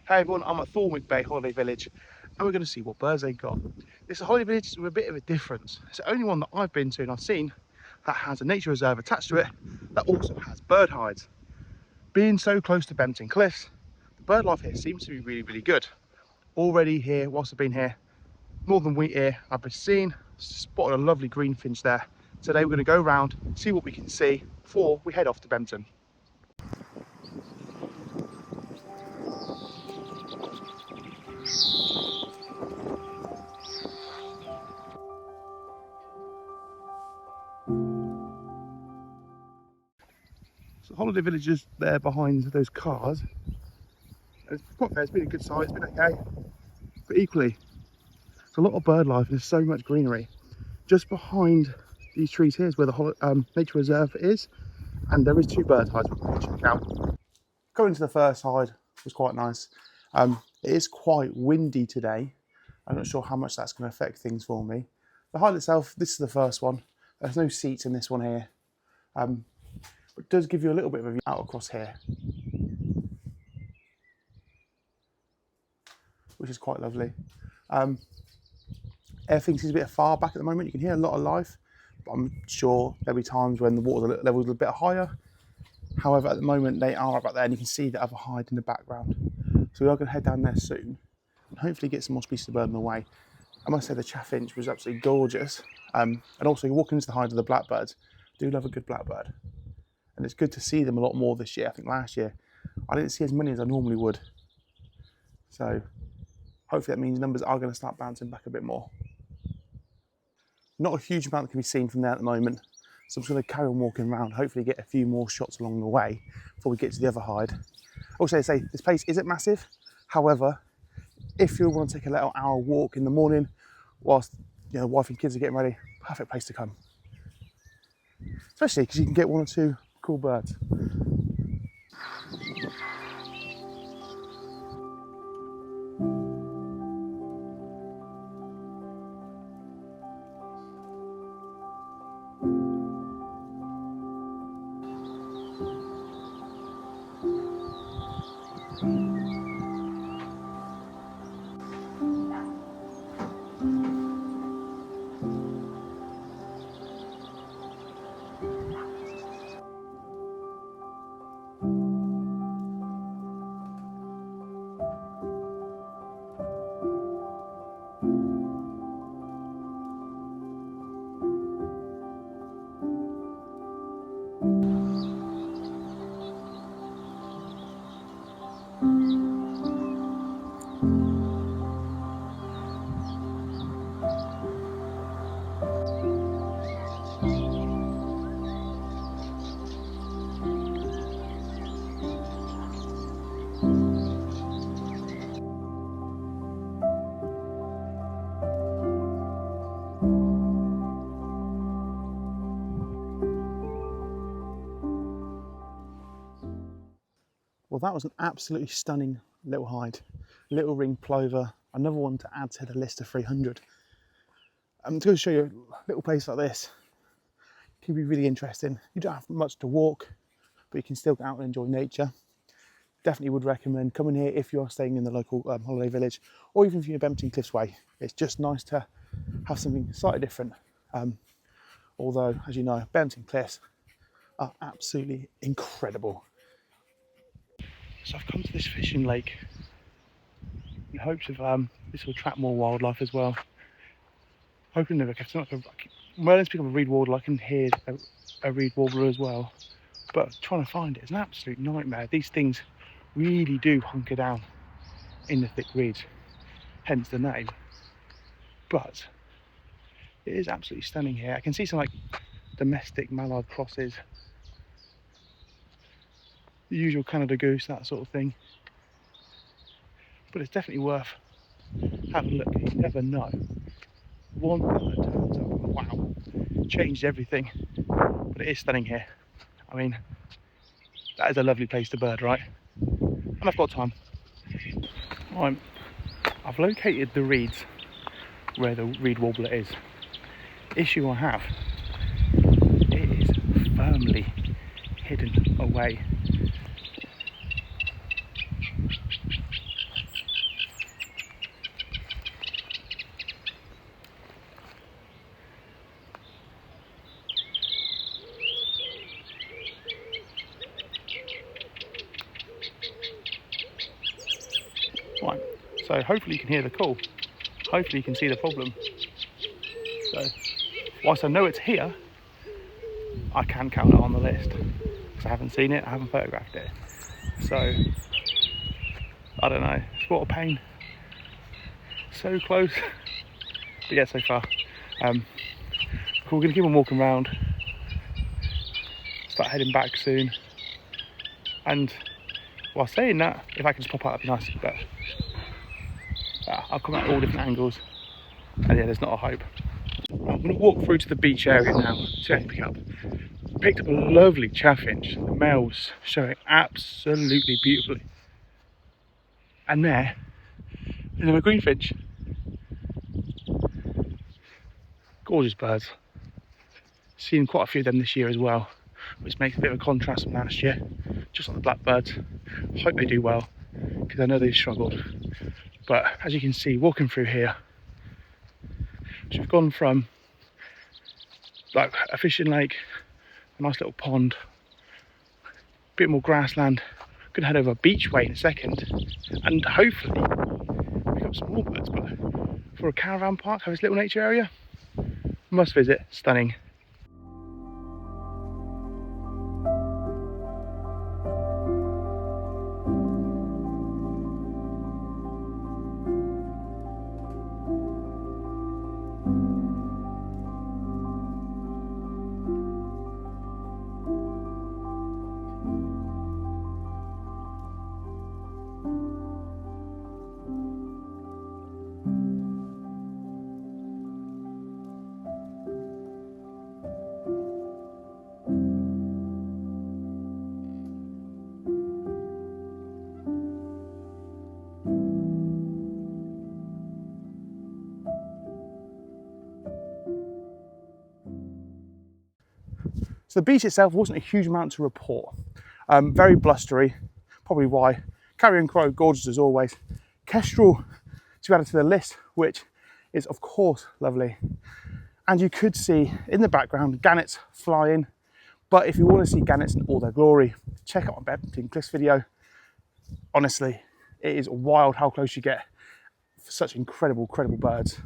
Hey everyone, I'm at Thornwick Bay Holiday Village and we're going to see what birds they got. This holiday village is with a bit of a difference. It's the only one that I've been to and I've seen that has a nature reserve attached to it that also has bird hides. Being so close to Bempton Cliffs, the bird life here seems to be really good. Already here, whilst I've been here, northern wheat ear, I've been seeing, spotted a lovely greenfinch there. Today we're going to go around, see what we can see before we head off to Bempton. So holiday village is there behind those cars. It's quite fair, it's been a good sight, it's been okay. But equally, it's a lot of bird life and there's so much greenery. Just behind these trees here is where the nature reserve is. And there is 2 bird hides we can check out. Going to the first hide was quite nice. It is quite windy today. I'm not sure how much that's going to affect things for me. The hide itself, this is the first one. There's no seats in this one here. It does give you a little bit of a view out across here, which is quite lovely. Everything seems a bit far back at the moment. You can hear a lot of life, but I'm sure there'll be times when the water level is a bit higher. However, at the moment they are about there and you can see the other hide in the background. So we are going to head down there soon and hopefully get some more species of bird on the way. I must say the chaffinch was absolutely gorgeous. And also you walk into the hide of the blackbirds. I do love a good blackbird. And it's good to see them a lot more this year. I think last year I didn't see as many as I normally would. So hopefully that means numbers are going to start bouncing back a bit more. Not a huge amount that can be seen from there at the moment. So I'm just going to carry on walking around, hopefully get a few more shots along the way before we get to the other hide. Also, I say this place isn't massive. However, if you want to take a little hour walk in the morning whilst wife and kids are getting ready, perfect place to come. Especially because you can get 1 or 2 cool birds. Well, that was an absolutely stunning little hide. Little ringed plover, another one to add to the list of 300. I'm going to show you a little place like this. It can be really interesting. You don't have much to walk, but you can still get out and enjoy nature. Definitely would recommend coming here if you're staying in the local holiday village, or even if you're Bempton Cliffs way. It's just nice to have something slightly different. Although, as you know, Bempton Cliffs are absolutely incredible. So I've come to this fishing lake in hopes of this will attract more wildlife as well. Hoping never catch them. When I speak of a reed warbler, I can hear a reed warbler as well. But trying to find it is an absolute nightmare. These things really do hunker down in the thick reeds, hence the name. But it is absolutely stunning here. I can see some like domestic mallard crosses, the usual Canada goose, that sort of thing. But it's definitely worth having a look. You never know. One bird turns up, wow, changed everything. But it is stunning here. I mean, that is a lovely place to bird, right? And I've got time. I've located the reeds where the reed warbler is. Issue I have, it is firmly hidden away. So hopefully you can hear the call. Hopefully you can see the problem. So whilst I know it's here, I can count it on the list because I haven't seen it, I haven't photographed it. So I don't know, it's what a pain. So close, but yeah, so far. We're going to keep on walking around, start heading back soon. And while saying that, if I can just pop out, that'd be nice. But I'll come at all different angles, and yeah, there's not a hope. I'm going to walk through to the beach area now, see what I can pick up. Picked up a lovely chaffinch. The male's showing absolutely beautifully. And there, another greenfinch. Gorgeous birds. Seen quite a few of them this year as well, which makes a bit of a contrast from last year. Just on the blackbirds. Hope they do well, because I know they've struggled. But as you can see, walking through here, so we've gone from like a fishing lake, a nice little pond, a bit more grassland. Gonna head over a beachway in a second, and hopefully pick up some more birds. But for a caravan park, have this little nature area, must visit. Stunning. So the beach itself wasn't a huge amount to report. Very blustery, probably why. Carrion crow, gorgeous as always. Kestrel to be added to the list, which is of course lovely. And you could see in the background gannets flying. But if you want to see gannets in all their glory, check out my Bedington Cliffs video. Honestly, it is wild how close you get for such incredible birds.